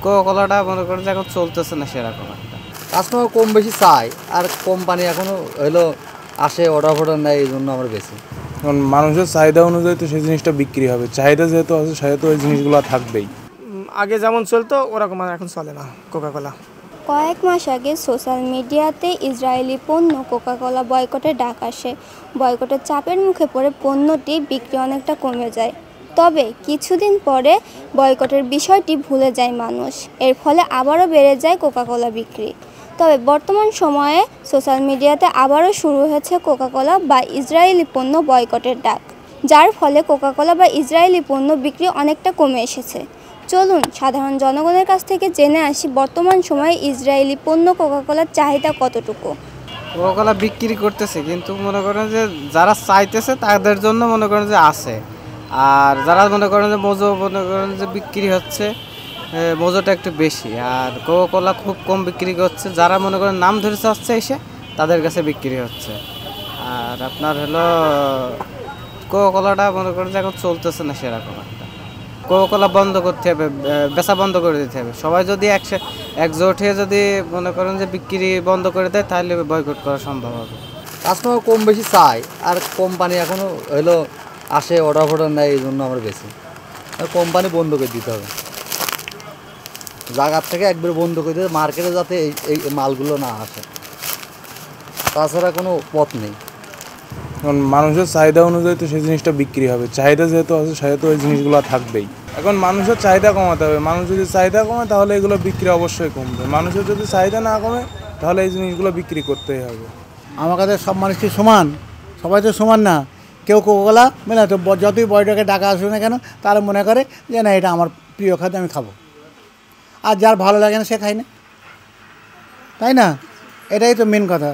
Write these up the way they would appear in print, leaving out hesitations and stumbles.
কোকাকোলাটা মনে করেন যে এখন চলতেছে না সেরকম একটা। কাস্টমার কম বেশি চাই, আর কোম্পানি এখনও হলো আসে অর্ডার ফর্ডার নেয়, এই জন্য আমরা বেশি। কারণ মানুষের চাহিদা অনুযায়ী তো সেই জিনিসটা বিক্রি হবে, চাহিদা যেহেতু আছে সেহেতু ওই জিনিসগুলো থাকবেই। আগে যেমন চলতো ওরকম আর এখন চলে না কোকাকোলা। কয়েক মাস আগে সোশ্যাল মিডিয়াতে ইসরায়েলি পণ্য কোকাকোলা বয়কটের ডাক আসে। বয়কটের চাপের মুখে পড়ে পণ্যটি বিক্রি অনেকটা কমে যায়। তবে কিছুদিন পরে বয়কটের বিষয়টি ভুলে যায় মানুষ। এর ফলে আবারও বেড়ে যায় কোকাকোলা বিক্রি। তবে বর্তমান সময়ে সোশ্যাল মিডিয়াতে আবারও শুরু হয়েছে কোকাকোলা বা ইসরায়েলি পণ্য বয়কটের ডাক, যার ফলে কোকাকোলা বা ইসরায়েলি পণ্য বিক্রি অনেকটা কমে এসেছে। চলুন সাধারণ জনগণের কাছ থেকে জেনে আসি বর্তমান সময়ে ইসরায়েলি পণ্য কোকাকোলার চাহিদা কতটুকু। কোকাকোলা বিক্রি করতেছে, কিন্তু মনে করেন যে যারা চাইতেছে তাদের জন্য মনে করেন যে আছে, আর যারা মনে করেন যে মজো মনে করেন যে বিক্রি হচ্ছে, মজোটা একটু বেশি, আর কোকাকোলা খুব কম বিক্রি করছে। যারা মনে করেন নাম ধরে চাচ্ছে এসে তাদের কাছে বিক্রি হচ্ছে। আর আপনার হলো কোকাকোলাটা মনে করেন যে এখন চলতেছে না সেরকম একটা। কোকাকোলা বন্ধ করতে হবে, বেচা বন্ধ করে দিতে হবে। সবাই যদি একজোট হয়ে যদি মনে করেন যে বিক্রি বন্ধ করে দেয়, তাহলে বয়কট করা সম্ভব হবে। কাস্টমার কম বেশি চাই, আর কোম্পানি এখনও হলো আসে অর্ডার ফর্ডার নেয়, এই জন্য আমরা বেশি। কোম্পানি বন্ধ করে দিতে হবে, জায়গার থেকে একবার বন্ধ করে দিতে, মার্কেটে যাতে এই মালগুলো না আসে, তাছাড়া কোনো পথ নেই। কারণ মানুষের চাহিদা অনুযায়ী তো সেই জিনিসটা বিক্রি হবে, চাহিদা যেহেতু আছে সেহেতু ওই জিনিসগুলো থাকবেই। এখন মানুষের চাহিদা কমাতে হবে, মানুষ যদি চাহিদা কমে তাহলে এগুলো বিক্রি অবশ্যই কমবে। মানুষের যদি চাহিদা না কমে তাহলে এই জিনিসগুলো বিক্রি করতেই হবে। আমার কাছে সব মানুষ কি সমান? সবাই তো সমান না। কেউ কোকাকোলা মানে তো যতই বড়টাকে ডাকা আসবে না কেন, তারা মনে করে যে না এটা আমার প্রিয় খাদ্য, আমি খাবো। আর যার ভালো লাগে না সে খায় না, তাই না? এটাই তো মেন কথা।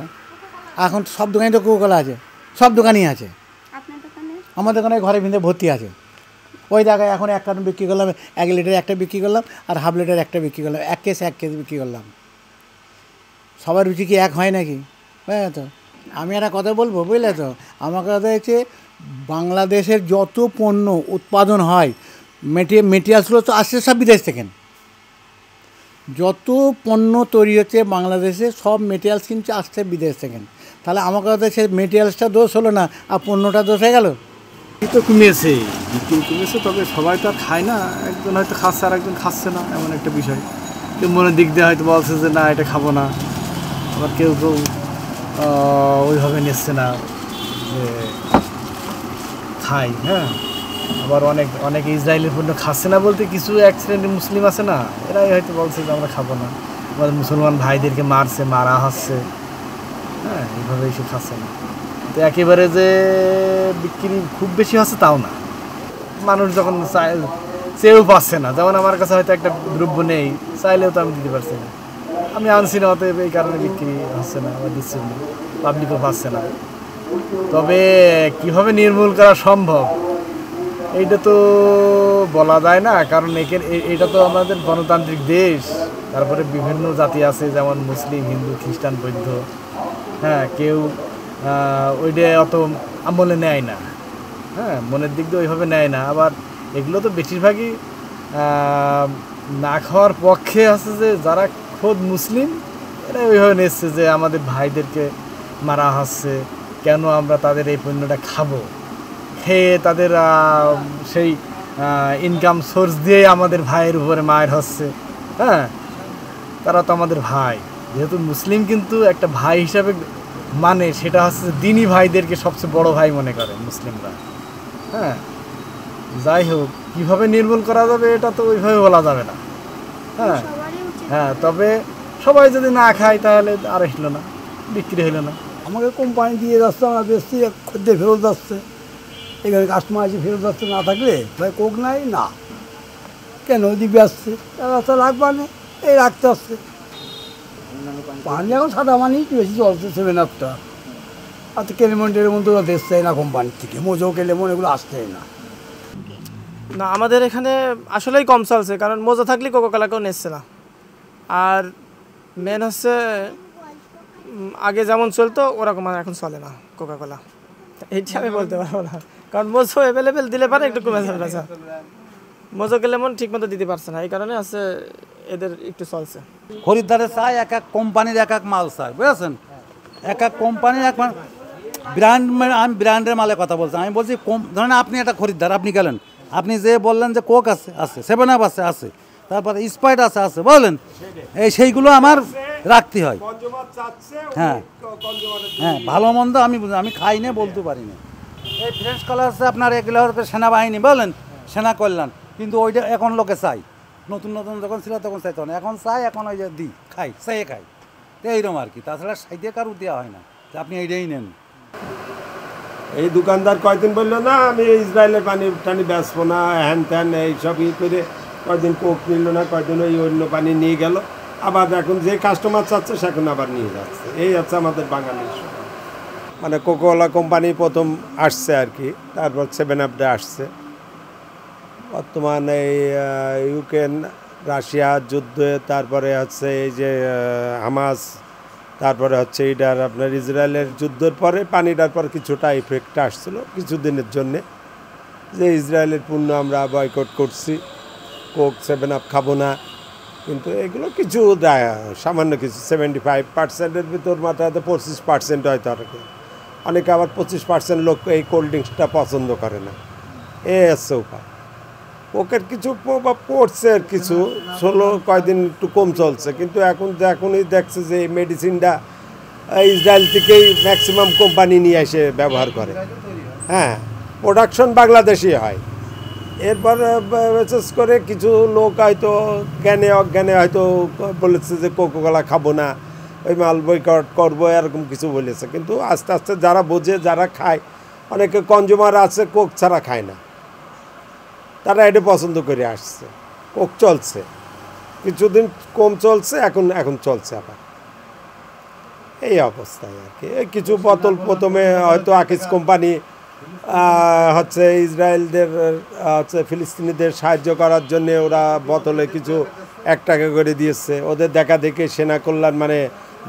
এখন সব দোকানে তো কোকাকোলা আছে, সব দোকানই আছে। আমার দোকানে ঘরের ভিতরে ভর্তি আছে। ওই জায়গায় এখন 1 কার্টন বিক্রি করলাম, 1 লিটার একটা বিক্রি করলাম, আর হাফ লিটার একটা বিক্রি করলাম, 1 কেস বিক্রি করলাম। সবার রুচি কি এক হয় নাকি? হ্যাঁ, তো আমি একটা কথা বলবো, বুঝলে তো? আমার কথা হচ্ছে বাংলাদেশের যত পণ্য উৎপাদন হয়, মেটেরিয়ালসগুলো তো আসছে সব বিদেশ থেকে। যত পণ্য তৈরি হচ্ছে বাংলাদেশে, সব মেটেরিয়ালস কিন্তু আসছে বিদেশ থেকে। তাহলে আমার কথা হচ্ছে মেটেরিয়ালসটা দোষ হলো না, আর পণ্যটা দোষ হয়ে গেল। তো কমেছে, বিক্রি কমেছে, তবে সবাই তো আর খায় না। একজন হয়তো খাচ্ছে আর একজন খাচ্ছে না, এমন একটা বিষয়। কেউ মনের দিক দিয়ে হয়তো বলছে যে না এটা খাবো না, আবার কেউ ওইভাবে নিচ্ছে না যে খাই। হ্যাঁ, আবার অনেক ইসরায়েলি পণ্য খাচ্ছে না বলতে কিছু এক শ্রেণীর মুসলিম আছে না, এরাই হয়তো বলছে যে আমরা খাবো না। আমাদের মুসলমান ভাইদেরকে মারা হচ্ছে, হ্যাঁ, এইভাবেই সে খাচ্ছে না। তো একেবারে যে বিক্রি খুব বেশি হচ্ছে তাও না। মানুষ যখন চেয়েও পাচ্ছে না, যেমন আমার কাছে হয়তো একটা দ্রব্য নেই, চাইলেও তো আমি দিতে পারছি না, আমি আনছি না, অতএব এই কারণে বিক্রি হচ্ছে না বা দিচ্ছে না, পাবলিকও পাচ্ছে না। তবে কীভাবে নির্মূল করা সম্ভব এইটা তো বলা যায় না, কারণ এটা তো আমাদের গণতান্ত্রিক দেশ। তারপরে বিভিন্ন জাতি আছে, যেমন মুসলিম, হিন্দু, খ্রিস্টান, বৌদ্ধ। হ্যাঁ, কেউ ওইটা অত আমলে নেয় না, হ্যাঁ, মনের দিক দিয়ে ওইভাবে নেয় না। আবার এগুলো তো বেশিরভাগই না খাওয়ার পক্ষে আছে, যে যারা খোদ মুসলিম এরা ওইভাবে নিচ্ছে যে আমাদের ভাইদেরকে মারা হচ্ছে, কেন আমরা তাদের এই পণ্যটা খাবো, খেয়ে তাদের সেই ইনকাম সোর্স দিয়েই আমাদের ভাইয়ের উপরে মায়ের হচ্ছে। হ্যাঁ, তারা তো আমাদের ভাই, যেহেতু মুসলিম কিন্তু একটা ভাই হিসাবে মানে, সেটা হচ্ছে দিনী ভাইদেরকে সবচেয়ে বড় ভাই মনে করে মুসলিমরা। হ্যাঁ, যাই হোক, কীভাবে নির্মূল করা যাবে এটা তো ওইভাবে বলা যাবে না। হ্যাঁ, তবে সবাই যদি না খায় তাহলে আর হলো না, বিক্রি হলো না। আমাকে কোম্পানি দিয়ে যাচ্ছে, আমরা বেশি খদ্দের ফেরত যাচ্ছে, এখানে কাস্টমার এসে ফেরত যাচ্ছে। না থাকলে ভাই কোক নাই না, কেন দিবে আসছে, রাস্তা লাগবে না, এই রাখতে আসছে। পানি এখন সাদা পানি বেশি চলছে, 7-আপটা। আর তো কেলেমনের মধ্যে ওরা দেখতে না কোম্পানির থেকে, মোজো কেলেমন এগুলো আসতে না। না, আমাদের এখানে আসলেই কম চলছে, কারণ মোজো থাকলে কোকাকোলা কেউ নিচ্ছে না। আর মেন হচ্ছে আগে যেমন চলতো ওরকম আর এখন চলে না কোকাকোলা, এইটা আমি বলতে পারবো না। কারণ মোজো অ্যাভেলেবেল দিলে পারে একটু কমে যাবে, মোজো কেলেমন ঠিক মতো দিতে পারছে না, এই কারণে আছে এদের একটু চলছে। খরিদ্দারের চাই এক এক কোম্পানির এক এক মাল চাই, বুঝেছেন? এক এক কোম্পানির এক ব্র্যান্ড, আমি ব্র্যান্ডের মালের কথা বলছি। আমি বলছি ধরেন আপনি একটা খরিদ্দার, আপনি গেলেন, আপনি যে বললেন যে কোক আছে, আছে 7 আপ আছে, তারপরে স্প্রাইট আছে বললেন, সেইগুলো আমার রাখতে হয়। হ্যাঁ হ্যাঁ, ভালো মন্দ আমি খাই না, বলতে পারি না। এই ফ্রেঞ্চ কালার আছে আপনার, এগুলো হচ্ছে সেনাবাহিনী বলেন, সেনা কল্যাণ, কিন্তু ওইটা এখন লোকে চাই। নতুন যখন ছিল তখন চাইতো না, এখন চাই, এখন ওই যে দিই, খাই, চাইয়ে খাই, তো এইরকম আর কি। তাছাড়া সাইডে কারো দেওয়া হয় না যে আপনি এইটাই নেন। এই দোকানদার কয়দিন বললো না আমি ইসরায়েলের পানি টানি বেচবো না, হ্যান ত্যান এইসব করে কয়দিন কোক নিল না, কয়দিন ওই অন্য পানি নিয়ে গেল, আবার এখন যে কাস্টমার চাচ্ছে সে এখন আবার নিয়ে যাচ্ছে। এই হচ্ছে আমাদের বাঙালির মানে কোকাকোলা কোম্পানি প্রথম আসছে আর কি, তারপর 7 আপটা আসছে। বর্তমানে এই ইউক্রেন রাশিয়া যুদ্ধে, তারপরে হচ্ছে এই যে হামাস, তারপরে হচ্ছে এটার আপনার ইসরায়েলের যুদ্ধের পরে পানিটার পর কিছুটা ইফেক্ট আসছিল কিছুদিনের জন্যে, যে ইসরায়েলের পণ্য আমরা বয়কট করছি, কোক 7 আপ খাবো না। কিন্তু এগুলো কিছু সামান্য কিছু 75%-এর ভিতর মাত্রাতে 25% হয়তো আর কি। অনেকে আবার 25% লোক এই কোল্ড ড্রিঙ্কসটা পছন্দ করে না, এ হচ্ছে উপায়। কোকের কিছু প্রভাব পড়ছে, আর কিছু কয়দিন একটু কম চলছে, কিন্তু এখনই দেখছে যে এই মেডিসিনটা ইসরায়েল থেকেই ম্যাক্সিমাম কোম্পানি নিয়ে এসে ব্যবহার করে। হ্যাঁ, প্রোডাকশন বাংলাদেশি হয়। এরপর বিশেষ করে কিছু লোক হয়তো জ্ঞানে অজ্ঞানে হয়তো বলেছে যে কোকাকোলা খাবো না, ওই মাল বয়কট করবো, এরকম কিছু বলেছে। কিন্তু আস্তে আস্তে যারা বোঝে, যারা খায়, অনেকে কনজিউমার আছে কোক ছাড়া খায় না, তারা এটা পছন্দ করে আসছে। কোক চলছে, কিছুদিন কম চলছে, এখন চলছে আবার, এই অবস্থায় আর কি। কিছু বোতল প্রথমে হয়তো আকিস কোম্পানি হচ্ছে ইসরায়েলদের হচ্ছে ফিলিস্তিনিদের সাহায্য করার জন্য ওরা বোতলে কিছু 1 টাকা করে দিয়েছে, ওদের দেখা দেখে সেনা কল্যাণ মানে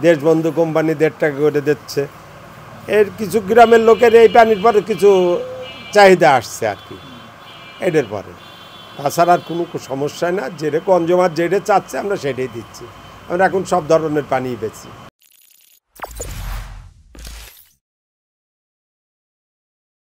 দেশবন্ধু কোম্পানি 1.5 টাকা করে দিচ্ছে। এর কিছু গ্রামের লোকের এই পানির পরে কিছু চাহিদা আসছে আর কি, এদের পরে। তাছাড়া আর কোনো সমস্যা না, যেটা কনজিউমার যেটা চাচ্ছে আমরা সেটাই দিচ্ছি। আমরা এখন সব ধরনের পানি বেচি।